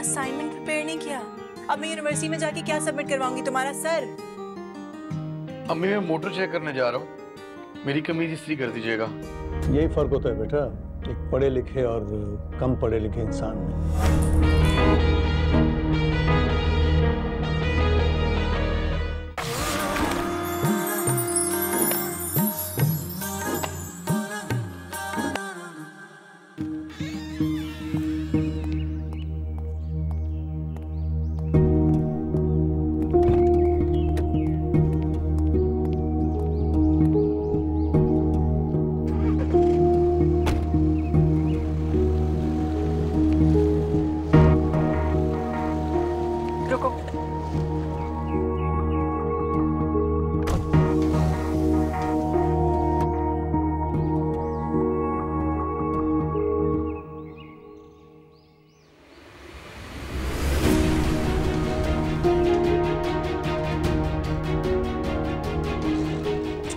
Assignment prepare नहीं किया। अब मैं यूनिवर्सिटी में जाके क्या सबमिट करवाऊंगी तुम्हारा सर? अम्मी मैं मोटर चेक करने जा रहा हूँ, मेरी कमीज इस्त्री कर दीजिएगा। यही फर्क होता है बेटा एक पढ़े लिखे और कम पढ़े लिखे इंसान में।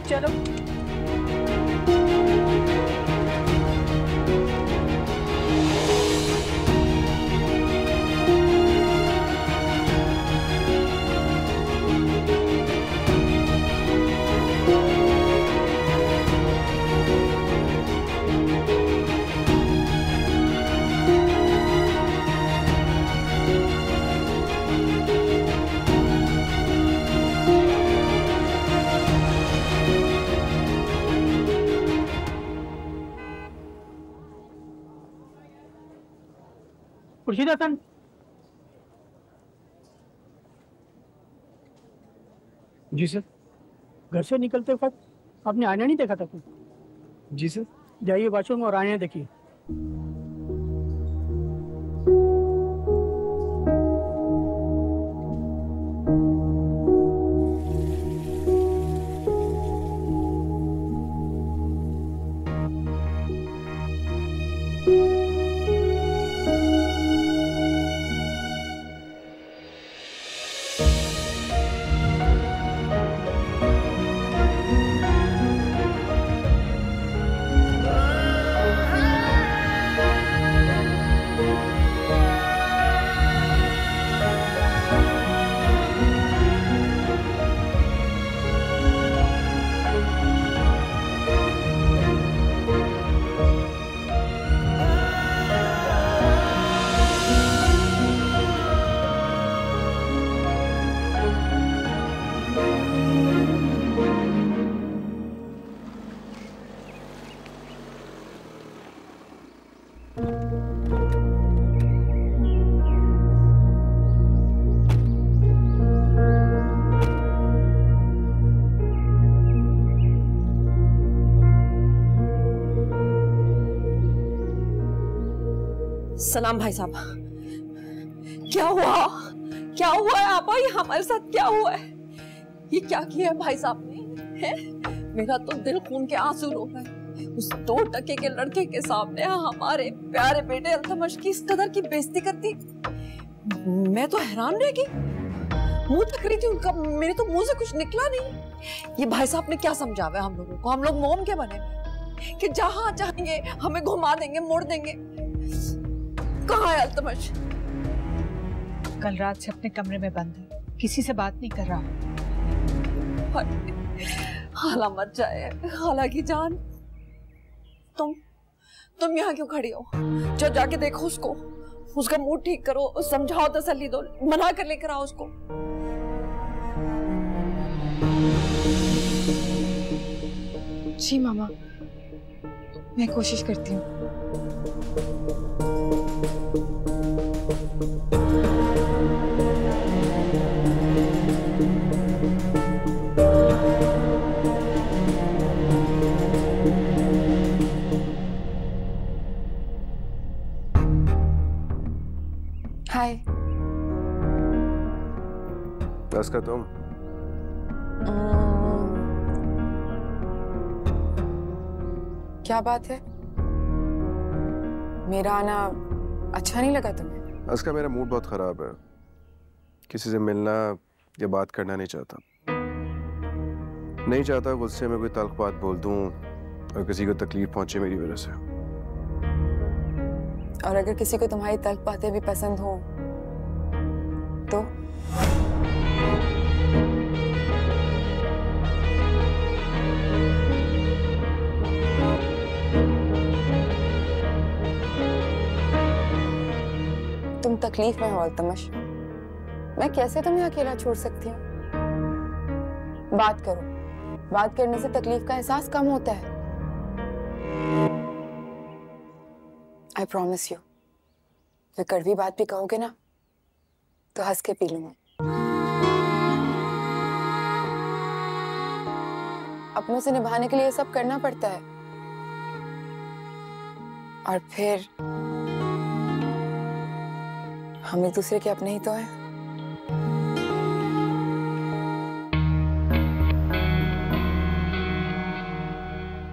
चलो खुर्शीद हसन, जी सर। घर से निकलते वक्त आपने आईना नहीं देखा था क्या? जी सर। जाइए वॉशरूम और आईना देखिए। सलाम भाई साहब। क्या हुआ? क्या हुआ है आपा? ये हमारे साथ क्या हुआ है? ये क्या किया है भाई साहब ने? है? मेरा तो दिल खून के आंसू रो गए। उस 2 टके के लड़के के सामने हमारे प्यारे बेटे अल्तमश की इस कदर की बेइज्जती करती। मैं तो हैरान रह गई, मुंह तक रही थी उनका, मेरे तो मुंह से कुछ निकला नहीं। ये भाई साहब ने क्या समझावा हम लोगों को? हम लोग मोम के बने कि जहां चाहेंगे हमें घुमा देंगे, मोड़ देंगे। कहाँ है अल्तमश? कल रात से अपने कमरे में बंद है, किसी से बात नहीं कर रहा। हाला मत जाए, हाला की जान। तुम यहाँ क्यों खड़ी हो? जो जाके देखो उसको, उसका मूड ठीक करो, समझाओ, तसल्ली दो, मना कर लेकर आओ उसको। जी मामा, मैं कोशिश करती हूँ। हाय। बस का तुम? क्या बात है? मेरा आना अच्छा नहीं लगा तुम्हें? उसका मेरा मूड बहुत खराब है, किसी से मिलना या बात करना नहीं चाहता। नहीं चाहता गुस्से में कोई तल्ख बात बोल दूं और किसी को तकलीफ पहुंचे मेरी वजह से। और अगर किसी को तुम्हारी तल्ख बातें भी पसंद हो तो तुम तकलीफ में हो अल्तमश। मैं कैसे तुम्हें अकेला छोड़ सकती हूँ? बात करो, बात करने से तकलीफ का एहसास कम होता है। आई प्रॉमिस यू, कोई कड़वी बात भी कहोगे ना तो हंस के पी लूंगी। अपनों से निभाने के लिए सब करना पड़ता है, और फिर हम एक दूसरे के अपने ही तो हैं।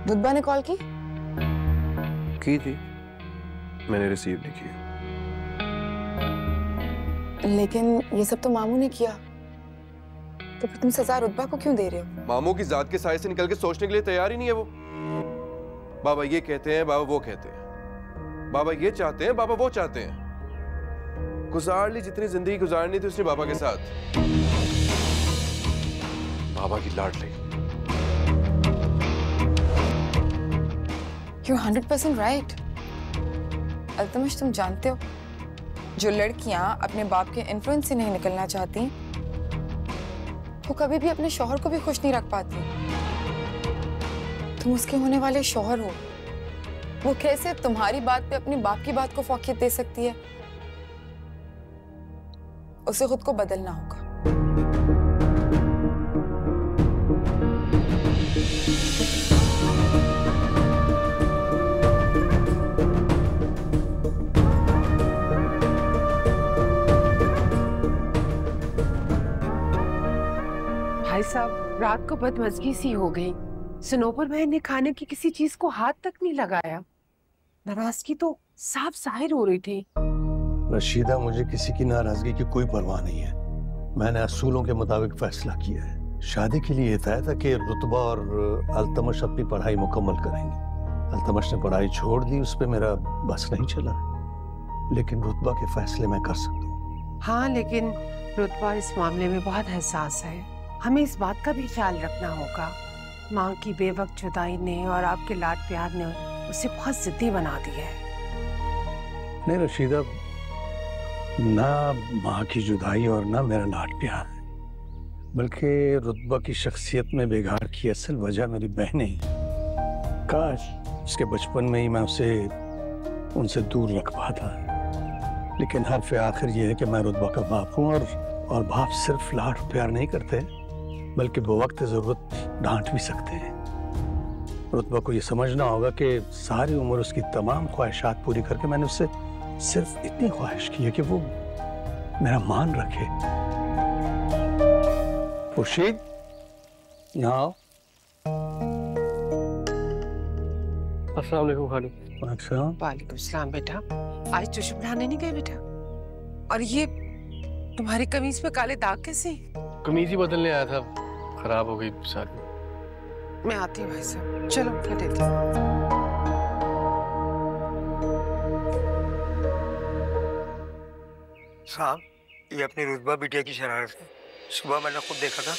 रुतबा ने कॉल की थी, मैंने रिसीव नहीं किया। लेकिन ये सब तो मामू ने किया, तो फिर तुम सजा रुतबा को क्यों दे रहे हो? मामू की जात के साए से निकल के सोचने के लिए तैयार ही नहीं है वो। बाबा ये कहते हैं, बाबा वो कहते हैं, बाबा ये चाहते हैं, बाबा वो चाहते हैं। गुजार ली जितनी जिंदगी गुजारनी थी उसने बाबा के साथ। बाबा की लाडली। You're 100% right. अल्तमश, तुम जानते हो, जो लड़कियां अपने बाप के इन्फ्लुएंस से नहीं निकलना चाहती, वो कभी भी अपने शौहर को भी खुश नहीं रख पाती। तुम उसके होने वाले शौहर हो, वो कैसे तुम्हारी बात पे अपने बाप की बात को फौकियत दे सकती है? उसे खुद को बदलना होगा। भाई साहब, रात को बदमज़गी सी हो गई। सनोबर बहन ने खाने की किसी चीज को हाथ तक नहीं लगाया। नाराजगी तो साफ जाहिर हो रही थी। रशीदा, मुझे किसी की नाराजगी की कोई परवाह नहीं है। मैंने असूलों के मुताबिक फैसला किया है। शादी के लिए तय था कि रुतबा और अल्तमश अपनी पढ़ाई मुकम्मल करेंगे। अल्तमश ने पढ़ाई छोड़ दी, उस पर मेरा बस नहीं चला, लेकिन रुतबा के फैसले मैं कर सकता हूँ। हाँ, लेकिन रुतबा इस मामले में बहुत हसास है। हमें इस बात का भी ख्याल रखना होगा। माँ की बेवक्त जुदाई ने और आपके लाड प्यार ने उसे बहुत जिद्दी बना दिया है। नहीं रशीदा, ना माँ की जुदाई और ना मेरा लाड प्यार है, बल्कि रुतबा की शख्सियत में बिगाड़ की असल वजह मेरी बहनें हैं। काश उसके बचपन में ही मैं उसे उनसे दूर रख पाता, लेकिन हर्फ आखिर ये है कि मैं रुतबा का बाप हूँ, और बाप सिर्फ लाड प्यार नहीं करते, बल्कि बवक्त ज़रूरत डांट भी सकते हैं। रुतबा को ये समझना होगा कि सारी उम्र उसकी तमाम ख्वाहिशात पूरी करके मैंने उससे सिर्फ इतनी ख्वाहिश की है कि वो मेरा मान रखे। खुर्शीद, यहाँ आओ। अस्सलाम वालेकुम खाली। वालेकुम सलाम बेटा। आज जश्न मनाने नहीं गए बेटा? और ये तुम्हारी कमीज पे काले दाग कैसे? कमीज ही बदलने आया था, खराब हो गई सारी। मैं आती हूँ भाई साहब, चलो मैं देती हूँ। साहब, ये अपनी रुतबा बिटिया की शरारत है। सुबह मैंने खुद देखा था।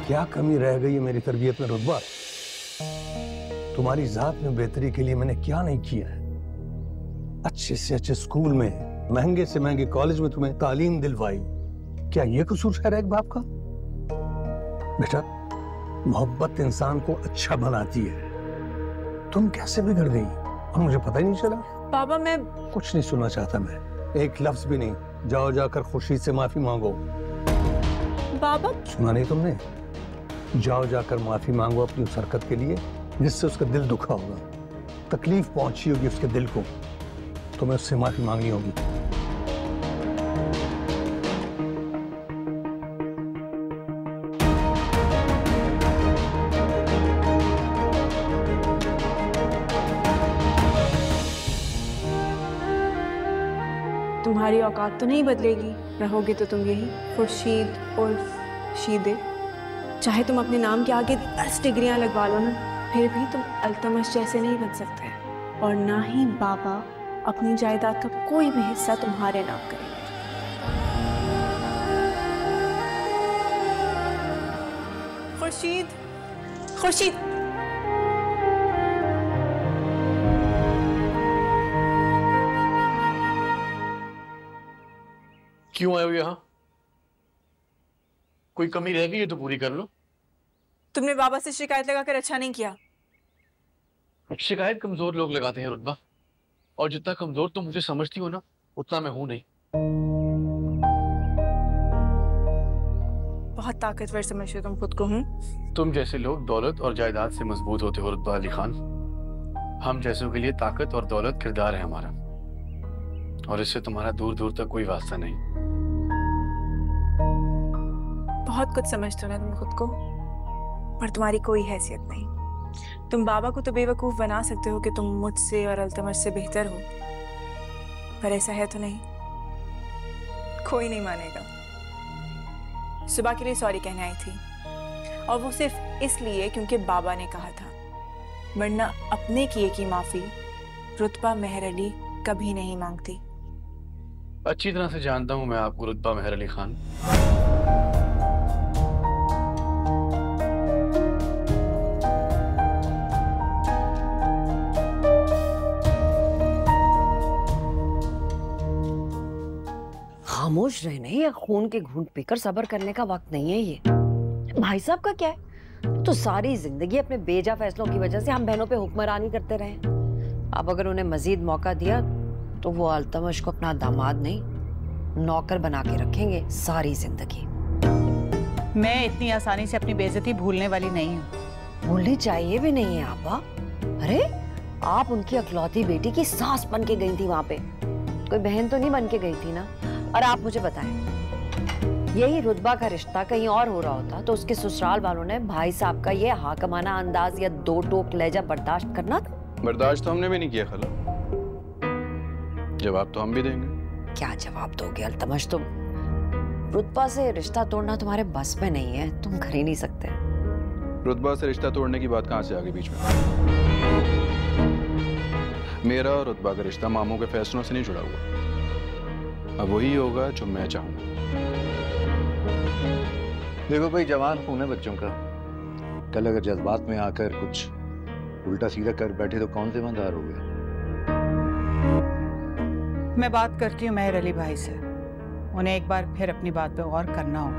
क्या कमी रह गई है मेरी तरबियत में रुतबा? तुम्हारी जात में बेहतरी के लिए मैंने क्या नहीं किया है। अच्छे से अच्छे स्कूल में, महंगे से महंगे कॉलेज में तुम्हें तालीम दिलवाई। क्या ये कसूर है एक बाप का? बेटा, मोहब्बत इंसान को अच्छा बनाती है। तुम कैसे बिगड़ गई और मुझे पता ही नहीं चला। बाबा मैं कुछ नहीं सुनना चाहता, मैं एक लफ्ज भी नहीं। जाओ जाकर खुर्शीद से माफी मांगो। बाबा सुना नहीं तुमने? जाओ जाकर माफी मांगो अपनी उस हरकत के लिए जिससे उसका दिल दुखा होगा, तकलीफ पहुंची होगी उसके दिल को। तुम्हें उससे माफी मांगनी होगी। तुम्हारी औकात तो नहीं बदलेगी, रहोगे तो तुम यही खुर्शीद उर्फ शीदे। चाहे तुम अपने नाम के आगे 10 डिग्रियां लगवा लो ना, फिर भी तुम अल्तमश जैसे नहीं बन सकते। और ना ही बाबा अपनी जायदाद का कोई भी हिस्सा तुम्हारे नाम करेंगे। खुर्शीद, खुर्शीद, क्यों आए हो यहाँ? कोई कमी रह गई है तो पूरी कर लो। तुमने बाबा से शिकायत लगाकर अच्छा नहीं किया। शिकायत कमजोर लोग लगाते हैं रुतबा, और जितना कमजोर तुम मुझे समझती हो ना, उतना मैं हूं नहीं। बहुत ताकतवर समझते हो तुम खुद को। तुम जैसे लोग दौलत और जायदाद से मजबूत होते हो रुतबा अली खान। हम जैसों के लिए ताकत और दौलत किरदार है हमारा, और इससे तुम्हारा दूर दूर तक कोई वास्ता नहीं। बहुत कुछ समझते हो ना तुम खुद को, पर तुम्हारी कोई हैसियत नहीं। तुम बाबा को तो बेवकूफ बना सकते हो कि तुम मुझसे और अल्तमश से बेहतर हो, पर ऐसा है तो नहीं। कोई नहीं मानेगा। सुबह के लिए सॉरी कहने आई थी, और वो सिर्फ इसलिए क्योंकि बाबा ने कहा था, वरना अपने किए की माफी रुतबा मेहर अली कभी नहीं मांगती। अच्छी तरह से जानता हूं मैं आपको रुतबा मेहर अली खान। खामोश रहने या खून के घूंट पीकर सब्र करने का वक्त नहीं है ये। भाई साहब का क्या है, तो सारी जिंदगी अपने बेजा फैसलों की वजह से हम बहनों पे हुक्मरानी करते रहे। अब अगर उन्हें मजीद मौका दिया तो वो अल्तमश को अपना दामाद नहीं, नौकर बना के रखेंगे सारी जिंदगी। मैं इतनी आसानी से अपनी बेइज्जती भूलने वाली नहीं हूँ। भूलनी चाहिए भी नहीं है आपा। अरे आप उनकी अकलौती बेटी की सास बन के गई थी वहां पे, कोई बहन तो नहीं बन के गई थी ना। और आप मुझे बताएं, यही रुतबा का रिश्ता कहीं और हो रहा होता तो उसके ससुराल वालों ने भाई साहब का ये हाकमाना अंदाज या दो टोक लहजा बर्दाश्त करना था? बर्दाश्त तो हमने भी नहीं किया खाला। जवाब तो हम भी देंगे। क्या जवाब दोगे अल्तमश? तुम रुतबा से रिश्ता तोड़ना तुम्हारे बस में नहीं है, तुम कर ही नहीं सकते। रुतबा से रिश्ता तोड़ने की बात कहाँ से आ गई बीच में? मेरा और रुतबा का रिश्ता मामू के फैसलों से नहीं जुड़ा हुआ। अब वही होगा जो मैं चाहूंगा। देखो भाई, जवान खून है बच्चों का। कल अगर जज्बात में आकर कुछ उल्टा सीधा कर बैठे तो कौन जिम्मेदार हो गया? मैं बात करती हूँ मेहर अली भाई से, उन्हें एक बार फिर अपनी बात पे गौर करना हो।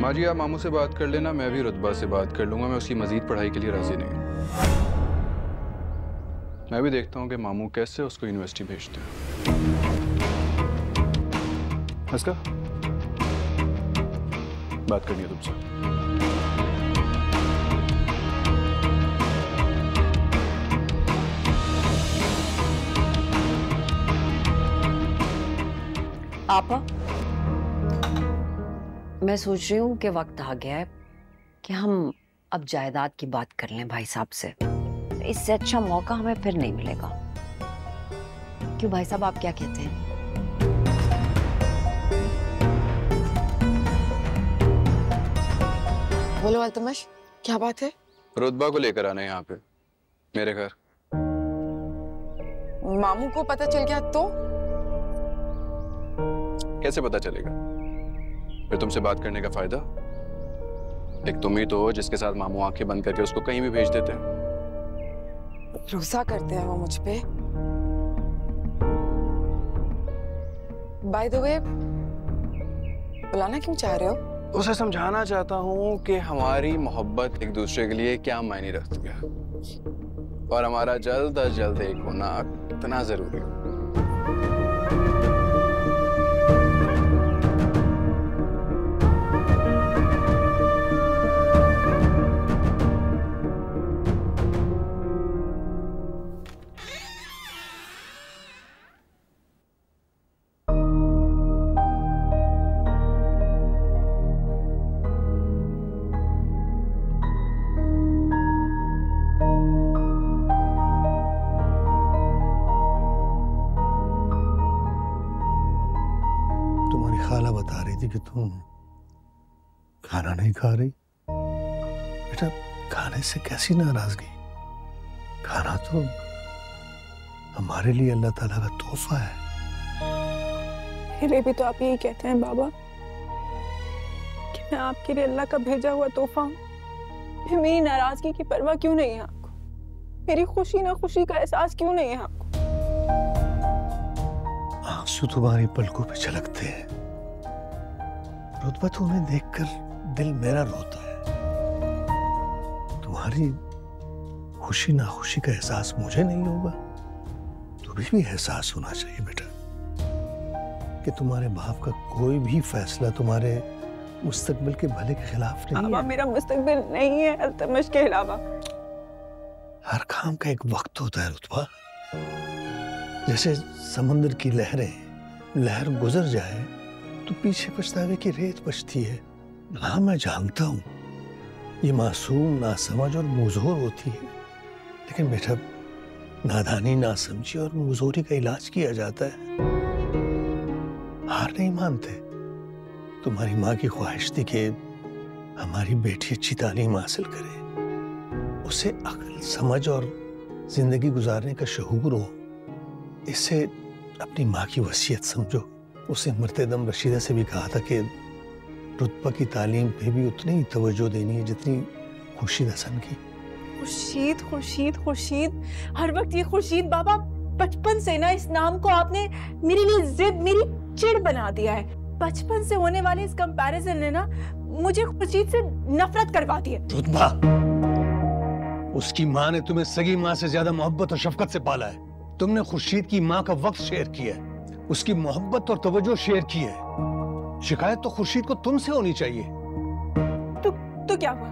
माँ जी, आप मामू से बात कर लेना, मैं भी रुतबा से बात कर लूंगा। मैं उसकी मजीद पढ़ाई के लिए राजी नहीं हूँ। मैं भी देखता हूँ कि मामू कैसे उसको यूनिवर्सिटी भेजते हैं। हंसका, बात करनी है तुमसे। आपा, मैं सोच रही हूँ कि वक्त आ गया है कि हम अब जायदाद की बात कर लें भाई साहब से। इससे अच्छा मौका हमें फिर नहीं मिलेगा। क्यों भाई साहब, आप क्या कहते हैं? बोलो अल्तमश, क्या बात है? रुतबा को लेकर आना है यहाँ पे मेरे घर। मामू को पता चल गया तो? कैसे पता चलेगा? फिर तुमसे बात करने का फायदा? एक तुम ही तो हो जिसके साथ मामू आंखें बंद करके उसको कहीं भी भेज देते हैं। भरोसा करते हैं वो मुझ पे। बाय द वे, बुलाना क्यों चाह रहे हो? उसे समझाना चाहता हूँ कि हमारी मोहब्बत एक दूसरे के लिए क्या मायने रखती है और हमारा जल्द अज जल्द एक होना कितना जरूरी है। खाला बता रही थी कि तुम खाना नहीं खा रही। बेटा, खाने से कैसी नाराजगी? खाना तो हमारे लिए अल्लाह ताला का तोहफा है। मेरे भी तो आप यही कहते हैं बाबा कि मैं आपके लिए अल्लाह का भेजा हुआ तोहफा हूँ। फिर मेरी नाराजगी की परवाह क्यों नहीं है आपको? मेरी खुशी ना खुशी का एहसास क्यों नहीं है आपको? आंसू तुम्हारी पलकों पे छलकते हैं। रुतबा, तुम्हें देखकर दिल मेरा रोता है। तुम्हारी खुशी ना खुशी का एहसास मुझे नहीं होगा, तुम्हें भी एहसास होना चाहिए बेटा कि तुम्हारे बाप का कोई भी फैसला तुम्हारे मुस्तकबिल के भले के खिलाफ नहीं है। मेरा मुस्तकबिल नहीं है अल्तमश के अलावा। हर काम का एक वक्त होता है रुतबा। जैसे समंदर की लहर गुजर जाए तो पीछे पछतावे की रेत बचती है। हाँ, मैं जानता हूं ये मासूम, नासमझ और मुज़ोर होती है, लेकिन बेटा नादानी, नासमझी और मुज़ोरी का इलाज किया जाता है। हार नहीं मानते। तुम्हारी माँ की ख्वाहिश थी कि हमारी बेटी अच्छी तालीम हासिल करे, उसे अक्ल, समझ और जिंदगी गुजारने का शऊर हो। इसे अपनी माँ की वसीयत समझो। उसे मरते दम रशीदा से भी कहा था कि रुतबा की तालीम पे भी उतनी ही तवज्जो देनी है जितनी खुर्शीद हसन की। खुर्शीद, खुर्शीद, खुर्शीद, हर वक्त ये खुर्शीद। बाबा, बचपन से ना इस नाम को आपने मेरे लिए जिद, मेरी चिढ़ बना दिया है। बचपन से होने वाले इस कंपैरिजन ने ना मुझे खुर्शीद से नफरत करवा दी है। रुतबा, उसकी माँ ने तुम्हें सगी माँ से ज्यादा मोहब्बत और शफकत से पाला है। तुमने खुर्शीद की माँ का वक्त शेयर किया है, उसकी मोहब्बत और तवज्जो शेयर की है। शिकायत तो खुर्शीद को तुमसे होनी चाहिए। तो क्या हुआ?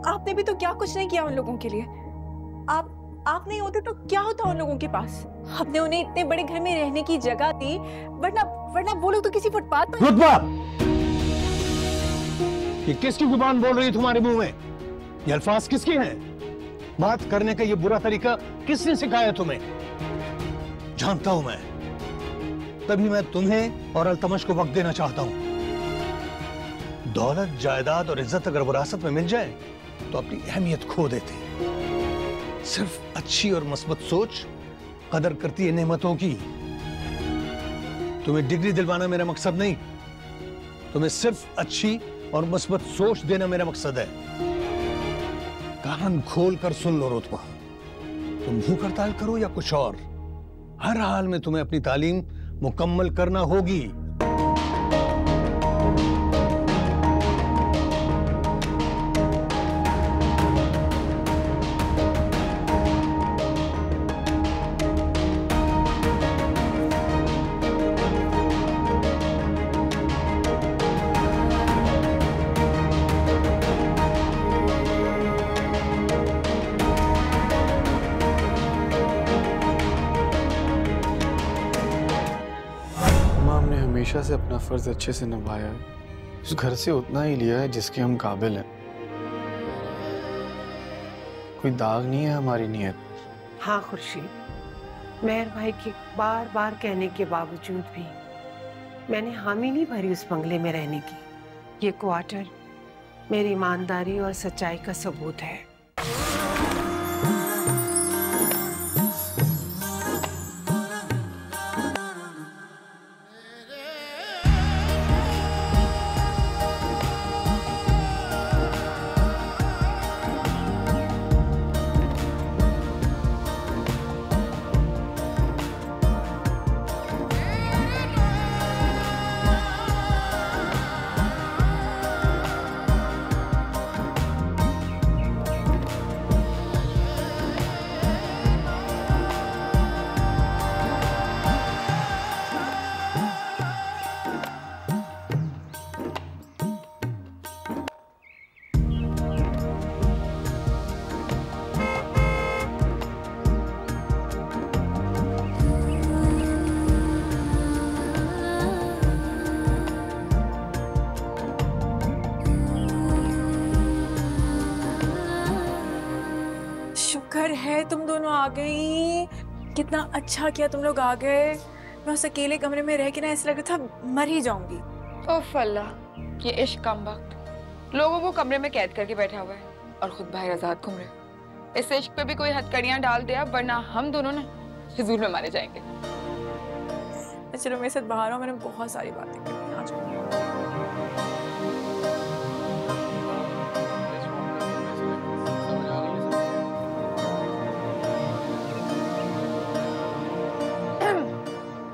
आपने भी तो क्या कुछ नहीं किया उन लोगों के लिए। आप नहीं होते तो क्या होता उन लोगों के पास? आपने उन्हें इतने बड़े घर में रहने की जगह दी, वरना वो लोग तो किसी फुटपाथ पर। रुतबा, ये किसकी जुबान बोल रही है तुम्हारे मुंह में? ये अल्फाज किसके हैं? बात करने का ये बुरा तरीका किसने सिखाया तुम्हें? जानता हूं मैं, तभी मैं तुम्हें और अल्तमश को वक्त देना चाहता हूं। दौलत, जायदाद और इज्जत अगर विरासत में मिल जाए तो अपनी अहमियत खो देते हैं। सिर्फ अच्छी और मस्बत सोच कदर करती है नेमतों की। तुम्हें डिग्री दिलवाना मेरा मकसद नहीं, तुम्हें सिर्फ अच्छी और मस्बत सोच देना मेरा मकसद है। कान खोल कर सुन लो रुतबा, तुम भूख हड़ताल करो या कुछ और, हर हाल में तुम्हें अपनी तालीम मुकम्मल करना होगी। हमेशा से अपना फर्ज अच्छे से निभाया है। उस घर से उतना ही लिया है जिसके हम काबिल हैं। कोई दाग नहीं है हमारी नीयत। हाँ खुर्शीद, मेहर भाई के बार बार कहने के बावजूद भी मैंने हामी नहीं भरी उस बंगले में रहने की। ये क्वार्टर मेरी ईमानदारी और सच्चाई का सबूत है। शुक्र है तुम दोनों आ गई। कितना अच्छा किया तुम लोग आ गए। मैं उस अकेले कमरे में रह के ना ऐसा लग रहा था मर ही जाऊंगी। ओफ अल्लाह, ये इश्क कम वक्त लोगों को कमरे में कैद करके बैठा हुआ है और खुद बाहर आजाद घूम रहे। इस इश्क पे भी कोई हथकड़ियां डाल दिया, वरना हम दोनों ना फिजूल में मारे जाएंगे। चलो मेरे साथ बाहर आओ, मैंने बहुत सारी बातें करनी है आज।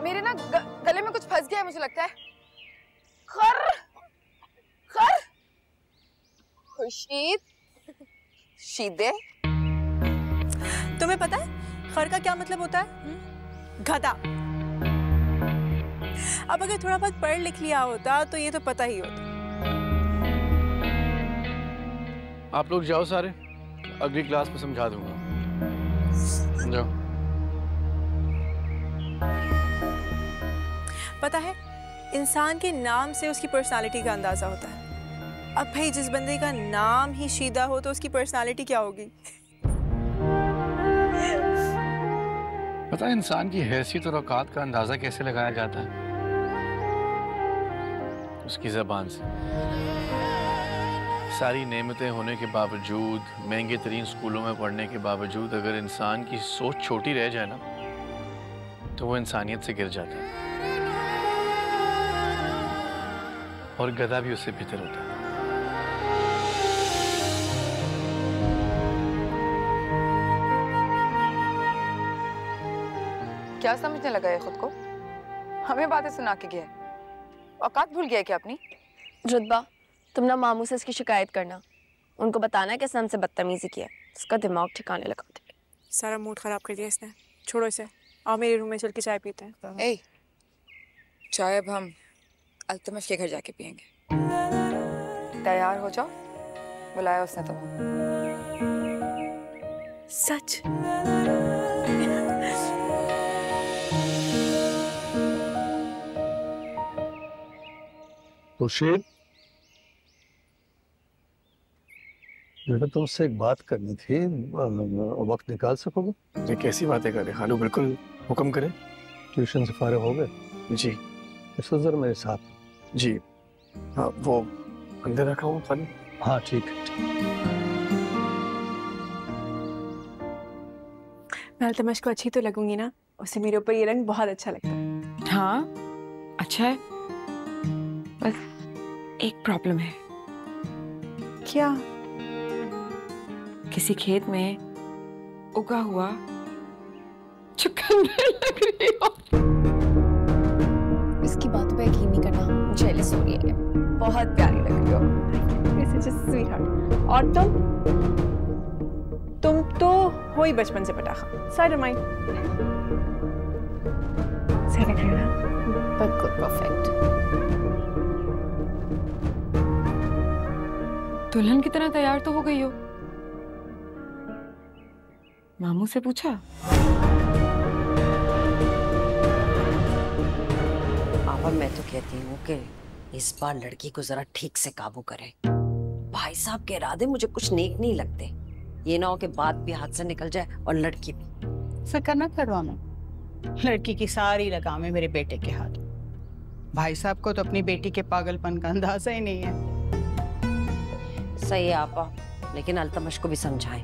मेरे ना गले में कुछ फंस गया है मुझे लगता है। खर खर खुर्शीद, शीदे। तुम्हें पता है खर का क्या मतलब होता है? गधा। अब अगर थोड़ा बहुत पढ़ लिख लिया होता तो ये तो पता ही होता। आप लोग जाओ सारे, अगली क्लास में समझा दूंगा। जाओ। पता है, इंसान के नाम से उसकी पर्सनालिटी का अंदाजा होता है। अब भाई जिस बंदे का नाम ही शीदा हो तो उसकी पर्सनालिटी क्या होगी? पता है इंसान की हैसियत और औकात का अंदाजा कैसे लगाया जाता है? उसकी ज़बान से। सारी नेमतें होने के बावजूद, महंगे तरीन स्कूलों में पढ़ने के बावजूद, अगर इंसान की सोच छोटी रह जाए ना तो वो इंसानियत से गिर जाता है। और गधा भी उससे बेहतर होता है। क्या समझने लगा है खुद को? हमें बातें सुना के गया है। औकात भूल गया क्या अपनी? रुतबा, तुम ना मामू से इसकी शिकायत करना। उनको बताना कि इसने हमसे बदतमीजी की है, उसका दिमाग ठिकाने लगा दे। सारा मूड खराब कर दिया इसने। छोड़ो इसे, आओ मेरे रूम में चल के चाय पीते हैं। ए, चाय अब हम अल्तमश के घर जाके पियेंगे। तैयार हो जाओ, बुलाया उसने तुम्हें। सच? खुर्शीद, बेटा तुमसे एक बात करनी थी, वक्त निकाल सकोगे? ये कैसी बातें कर रहे खालू? बिल्कुल, हुक्म करें। ट्यूशन से फारिग हो गए? जी। इस वजह मेरे साथ। जी हाँ, वो अंदर रखा हूँ खालू। हाँ ठीक है। मैं अल्तमश को अच्छी तो लगूंगी ना? उसे मेरे ऊपर ये रंग बहुत अच्छा लगता है। हाँ अच्छा है, बस एक प्रॉब्लम है। क्या? किसी खेत में उगा हुआ चुकंदर लग रही हो। इसकी बातों पे यकीन नहीं करना, जेलस हो रही है। बहुत प्यारी लग रही हो। It's just sweetheart। और तुम तो हो ही बचपन से पटाखा। Side mind. सही लग रही है ना? बिल्कुल परफेक्ट। दुल्हन की तरह तैयार तो हो गई हो। मामू से पूछा? पापा मैं तो कहती हूँ कि इस बार लड़की को जरा ठीक से काबू करे। भाई साहब के इरादे मुझे कुछ नेक नहीं लगते। ये ना हो कि बात भी हाथ से निकल जाए और लड़की भी। फिक्र न करो अम्मा, लड़की की सारी लगामें मेरे बेटे के हाथ। भाई साहब को तो अपनी बेटी के पागलपन का अंदाजा ही नहीं है। सही है आपा, लेकिन अल्तमश को भी समझाएं।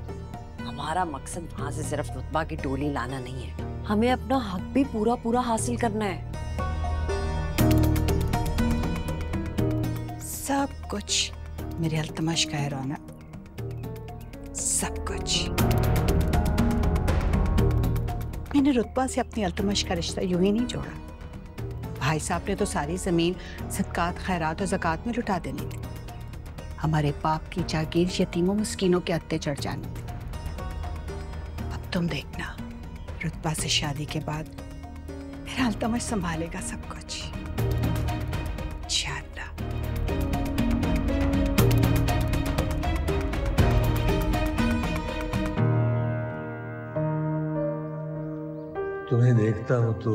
हमारा मकसद वहां से सिर्फ रुतबा की टोली लाना नहीं है, हमें अपना हक भी पूरा पूरा हासिल करना है। सब कुछ मेरे अल्तमश का है रौनक, सब कुछ। मैंने रुतबा से अपनी अल्तमश का रिश्ता यूं ही नहीं जोड़ा। भाई साहब ने तो सारी जमीन सदकात, खैरात और ज़कात में लुटा देनी थी। हमारे बाप की जागीर यतीमों मिस्कीनों के हत्थे चढ़ जानी थी। अब तुम देखना, रुतबा से शादी के बाद मेरा अल्तमश संभालेगा सब कुछ। इंशाअल्लाह। तुम्हें देखता हूं तो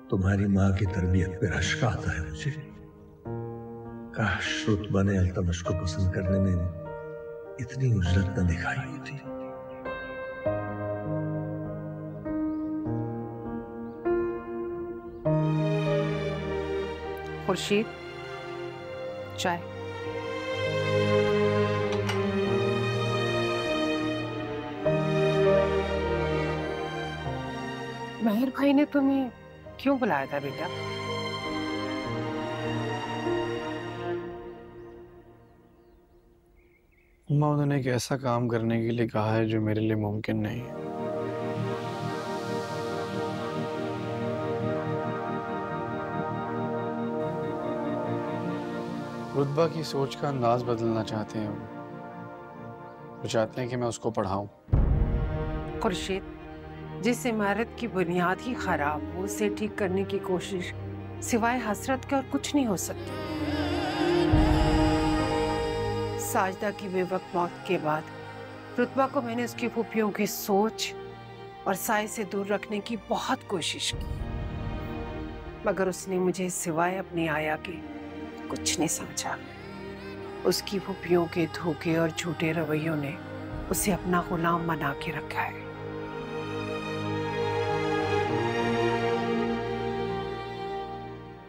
तुम्हारी माँ की तरबियत पे रश्क आता है मुझे। काश रुतबा ने अल्तमश को पसंद करने में इतनी उजरत न दिखाई होती। खुर्शीद, चाय। मेहर भाई ने तुम्हें क्यों बुलाया था बेटा? अम्मा, उन्होंने एक ऐसा काम करने के लिए कहा है जो मेरे लिए मुमकिन नहीं है। रुतबा की सोच का अंदाज बदलना चाहते हैं वो चाहते हैं कि मैं उसको पढ़ाऊं। खुर्शीद, जिस इमारत की बुनियाद ही खराब हो उसे ठीक करने की कोशिश सिवाय हसरत के और कुछ नहीं हो सकती। साजदा की बेवक्त मौत के बाद रुतबा को मैंने उसकी फूफियों की सोच और साए से दूर रखने की बहुत कोशिश की, मगर उसने मुझे सिवाय अपनी आया के कुछ नहीं समझा। उसकी फूफियों के धोखे और झूठे रवैयों ने उसे अपना गुलाम बना के रखा है।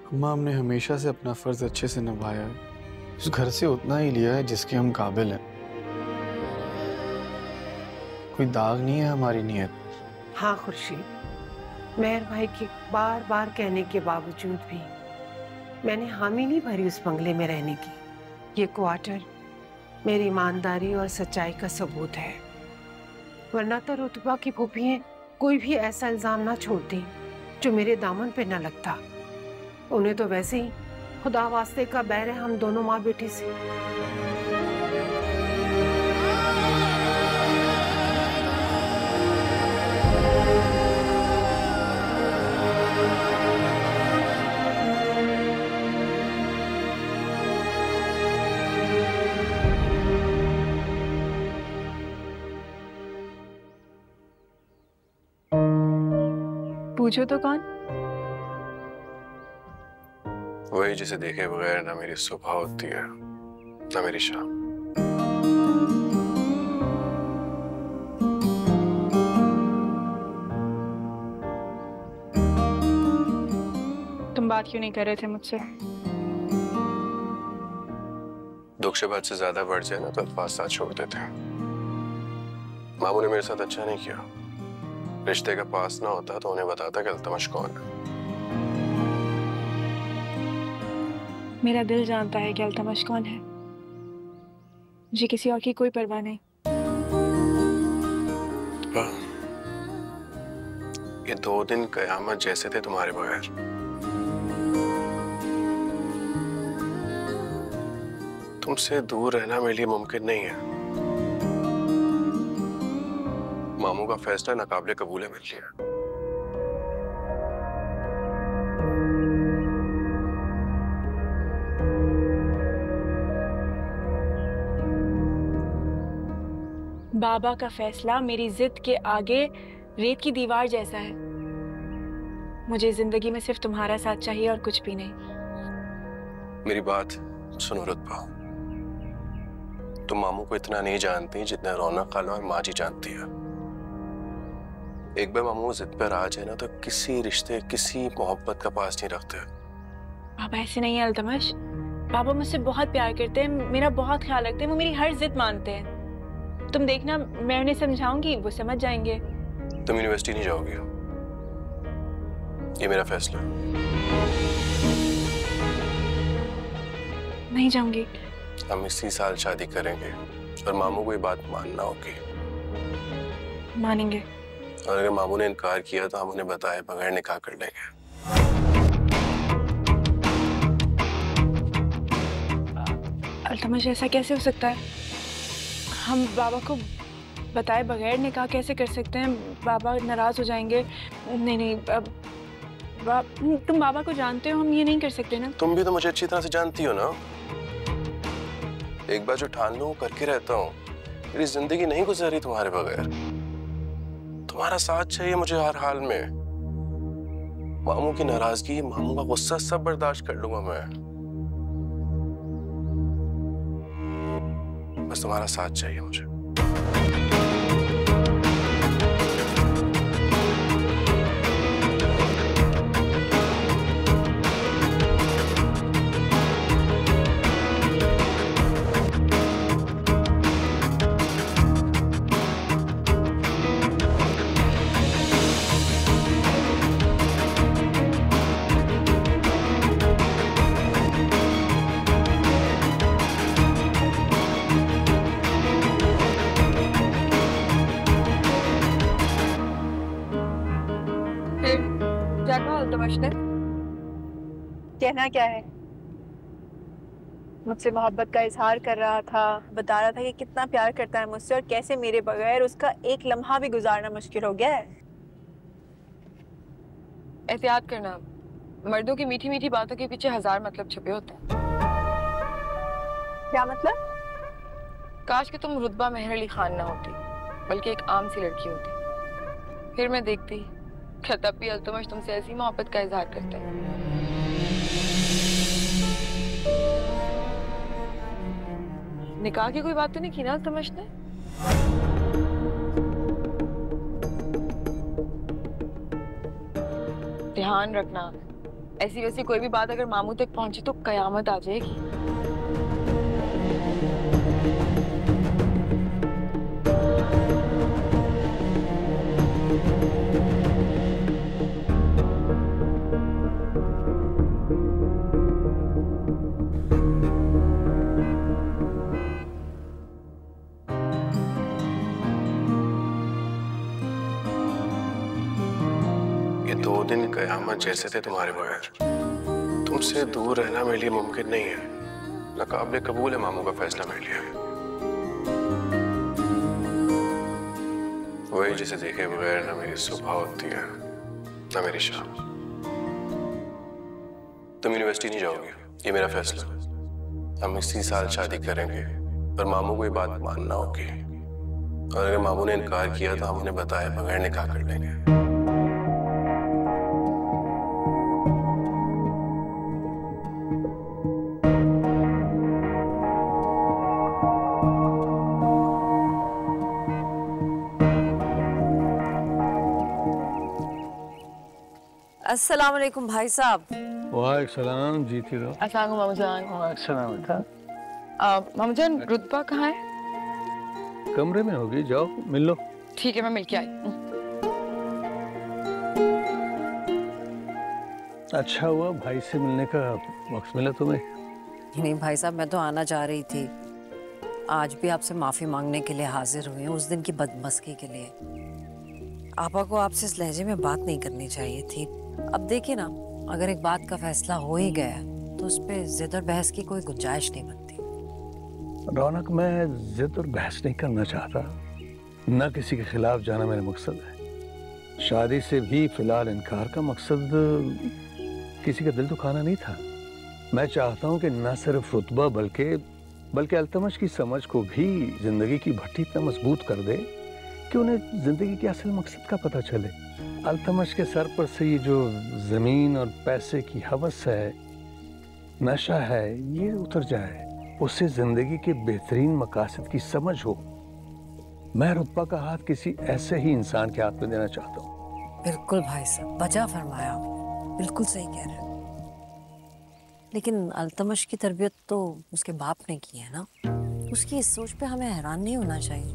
अम्मा, हमने हमेशा से अपना फर्ज अच्छे से निभाया है। उस घर से उतना ही लिया है जिसके हम काबिल हैं। कोई दाग नहीं है हमारी नीयत। हाँ खुर्शीद, मेहर भाई के बार बार कहने के बावजूद भी मैंने हामी नहीं भरी उस बंगले में रहने की। ये क्वार्टर मेरी ईमानदारी और सच्चाई का सबूत है, वरना तो रुतबा की फूफियाँ कोई भी ऐसा इल्जाम ना छोड़ती जो मेरे दामन पे न लगता। उन्हें तो वैसे ही खुदा वास्ते का बैर है हम दोनों माँ बेटी से। पूछो तो कौन? वही जिसे देखे बगैर ना मेरी सुबह होती है ना मेरी शाम। तुम बात क्यों नहीं कर रहे थे मुझसे? दुख से बात से ज्यादा बढ़ जाए ना तो अल्फाज साथ छोड़ देते हैं। मामू ने मेरे साथ अच्छा नहीं किया। रिश्ते का पास ना होता तो उन्हें बताता कि अल्तमश कौन है। मेरा दिल जानता है कि अल्तमश कौन है। मुझे किसी और की कोई परवाह नहीं। ये 2 दिन कयामत जैसे थे तुम्हारे बगैर। तुमसे दूर रहना मेरे लिए मुमकिन नहीं है। मामू का फैसला नाकाबिले कबूल है मेरे लिए। बाबा का फैसला मेरी जिद के आगे रेत की दीवार जैसा है। मुझे जिंदगी में सिर्फ तुम्हारा साथ चाहिए और कुछ भी नहीं। मेरी बात सुनो रुतबा, तुम मामू को इतना नहीं जानती जितना रौनक खाला और माँ जी जानती है। एक बार मामू जिद पर आ जाए ना तो किसी रिश्ते किसी मोहब्बत का पास नहीं रखते। बाबा ऐसे नहीं है अल्तमश। बाबा मुझसे बहुत प्यार करते हैं, मेरा बहुत ख्याल रखते हैं, वो मेरी हर जिद मानते हैं। तुम देखना, मैं उन्हें समझाऊंगी, वो समझ जाएंगे। तुम यूनिवर्सिटी नहीं जाओगी, ये मेरा फैसला है। नहीं जाऊंगी। हम इसी साल शादी करेंगे और मामू को ये बात मानना होगी। मानेंगे। और अगर मामू ने इनकार किया तो हम उन्हें बताए बगैर निकाह कर लेंगे। अल्तमश ऐसा कैसे हो सकता है? हम बाबा को बताए बगैर निकाह कैसे कर सकते हैं? बाबा नाराज हो जाएंगे। नहीं नहीं, तुम बाबा को जानते हो, हम ये नहीं कर सकते ना। तुम भी तो मुझे अच्छी तरह से जानती हो ना। एक बार जो ठान लूं करके रहता हूँ। मेरी जिंदगी नहीं गुजर रही तुम्हारे बगैर। तुम्हारा साथ चाहिए मुझे हर हाल में। मामू की नाराजगी, मामू का गुस्सा सब बर्दाश्त कर लूंगा मैं। बस तुम्हारा साथ चाहिए मुझे। अल्तमश ने? कहना क्या है? मुझसे मोहब्बत का इजहार कर रहा था, बता रहा था कि कितना प्यार करता है मुझसे और कैसे मेरे बगैर उसका एक लम्हा भी गुजारना मुश्किल हो गया है। एहतियात करना, मर्दों की मीठी मीठी बातों के पीछे हजार मतलब छुपे होते हैं। क्या मतलब? काश कि तुम रुतबा मेहर अली खान ना होती, बल्कि एक आम सी लड़की होती, फिर मैं देखती क्या तब भी अल्तमश तुमसे ऐसी मोहब्बत का इजहार करते हैं। निकाह की कोई बात तो नहीं की ना अल्तमश ने? ध्यान रखना, ऐसी वैसी कोई भी बात अगर मामू तक पहुंची तो कयामत आ जाएगी। ये 2 दिन कयामत जैसे थे तुम्हारे बगैर। तुमसे दूर रहना मेरे लिए मुमकिन नहीं है। नाकाबिले कबूल है मामू का फैसला मेरे लिए। वही जिसे देखे बगैर ना मेरी सुबह होती है ना मेरी शाम। तुम यूनिवर्सिटी नहीं जाओगे, ये मेरा फैसला। हम इसी साल शादी करेंगे, पर मामू को ये बात मानना होगी। और अगर मामू ने इनकार किया तो हम उन्हें बताए बगैर निकाह कर लेंगे। अस्सलाम वालेकुम भाई साहब। वालेकुम सलाम, जीती रहो। अस्सलाम वालेकुम मामूजान। सलाम बेटा। मामूजान रुतबा कहाँ है? कमरे में होगी, जाओ मिल लो। ठीक है, मैं मिलके आई। अच्छा हुआ भाई से मिलने का वक्त मिला तुम्हें। नहीं भाई साहब, मैं तो आना चाह रही थी। आज भी आपसे माफी मांगने के लिए हाजिर हुई हूँ, उस दिन की बदमस्की के लिए। आपा को आपसे इस लहजे में बात नहीं करनी चाहिए थी। अब देखिए ना, अगर एक बात का फैसला हो ही गया तो उस पे जिद और बहस की कोई गुंजाइश नहीं बनती। रौनक, मैं जिद और बहस नहीं करना चाहता, न किसी के खिलाफ जाना मेरा मकसद है। शादी से भी फिलहाल इनकार का मकसद किसी का दिल दुखाना नहीं था। मैं चाहता हूं कि न सिर्फ रुतबा बल्कि अल्तमश की समझ को भी जिंदगी की भट्टी इतना मजबूत कर दे कि उन्हें जिंदगी के असल मकसद का पता चले। अल्तमश के सर पर से ये जो जमीन और पैसे की हवस है, नशा है, ये उतर जाए। उसे जिंदगी के बेहतरीन मकासद की समझ हो। मैं रुतबा का हाथ किसी ऐसे ही इंसान के हाथ में देना चाहता हूँ। बिल्कुल भाई साहब, वजह फरमाया आपने, बिल्कुल सही कह रहे हैं। लेकिन अल्तमश की तरबियत तो उसके बाप ने की है ना, उसकी इस सोच पे हमें हैरान नहीं होना चाहिए।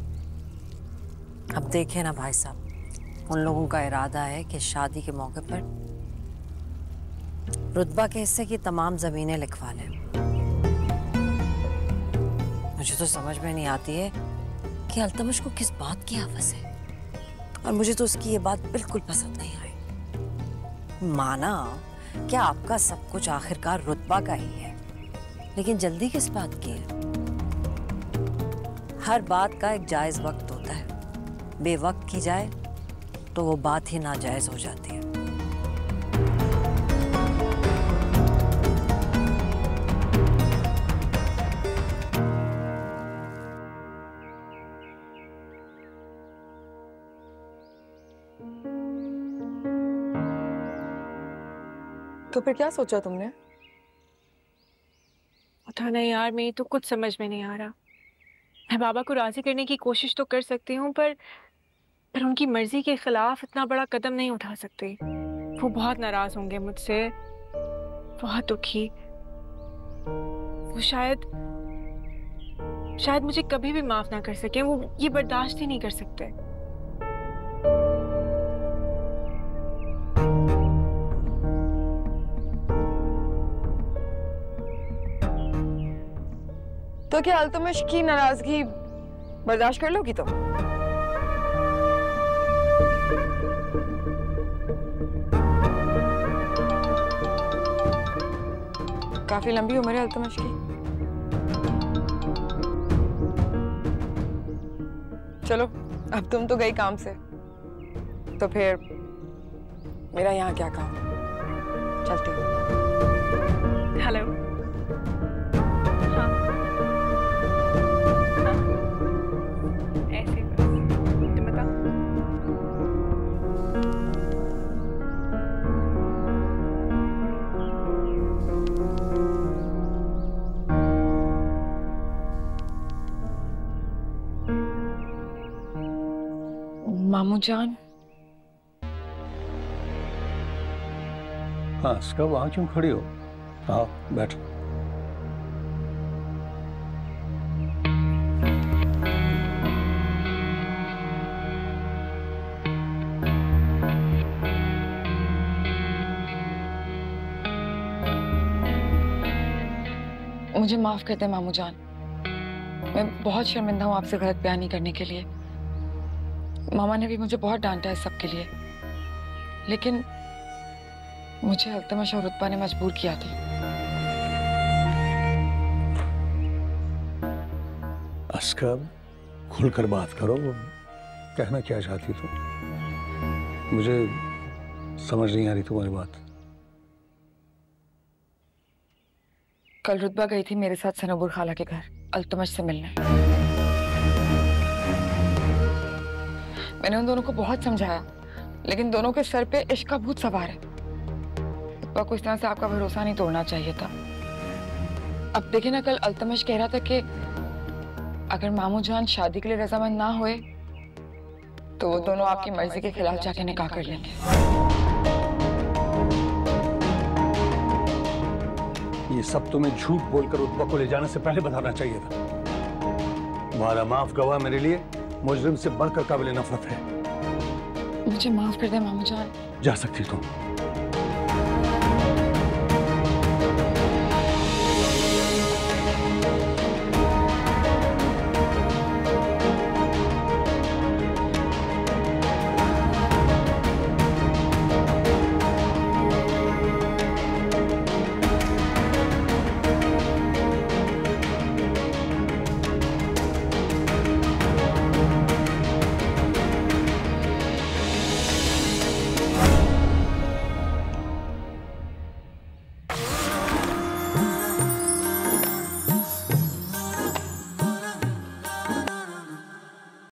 अब देखें ना भाई साहब, उन लोगों का इरादा है कि शादी के मौके पर रुतबा के हिस्से की तमाम जमीनें लिखवा लें। मुझे तो समझ में नहीं आती है कि अल्तमश को किस बात की हवस है, और मुझे तो उसकी ये बात बिल्कुल पसंद नहीं आई। माना क्या आपका सब कुछ आखिरकार रुतबा का ही है, लेकिन जल्दी किस बात की है? हर बात का एक जायज वक्त होता है। बेवक्त की जाए तो वो बात ही नाजायज हो जाती है। तो फिर क्या सोचा तुमने? पता नहीं यार, मेरी तो कुछ समझ में नहीं आ रहा। मैं बाबा को राजी करने की कोशिश तो कर सकती हूँ, पर उनकी मर्जी के खिलाफ इतना बड़ा कदम नहीं उठा सकती। वो बहुत नाराज होंगे मुझसे, बहुत दुखी। वो शायद मुझे कभी भी माफ ना कर सके। वो ये बर्दाश्त ही नहीं कर सकते। तो क्या अल्तमश की नाराजगी बर्दाश्त कर लोगी तुम? काफी लंबी उम्र है अल्तमश की। चलो अब तुम तो गई काम से, तो फिर मेरा यहाँ क्या काम, चलती हूँ। हेलो। हाँ हाँ ऐसे बस तुम बताओ। मामू जान। हाँ इसका वहां क्यों खड़ी हो? आओ बैठो। मुझे माफ कर दे मामू जान, मैं बहुत शर्मिंदा हूँ आपसे गलत बयानी करने के लिए। मामा ने भी मुझे बहुत डांटा है सबके लिए, लेकिन मुझे अल्तमश और रुतबा ने मजबूर किया था। अस्कर खुलकर बात करो, कहना क्या चाहती तुम? मुझे समझ नहीं आ रही तुम्हारी बात। कल रुतबा गई थी मेरे साथ सनोबर खाला के घर अल्तमश से मिलने। मैंने उन दोनों को बहुत समझाया, लेकिन दोनों के सर पे इश्क का भूत सवार है। रुतबा को इस तरह से आपका भरोसा नहीं तोड़ना चाहिए था। अब देखिए ना, कल अल्तमश कह रहा था कि अगर मामू जान शादी के लिए रजामंद ना हुए तो वो दोनों आपकी मर्जी के खिलाफ जाके निकाह कर लेंगे। ये सब तुम्हें झूठ बोलकर रुतबा को ले जाने से पहले बताना चाहिए था। तुम्हारा माफ गवाह मेरे लिए मुजरिम से बढ़कर काबिल नफरत है। मुझे माफ कर दे मामू जान। जा सकती तुम।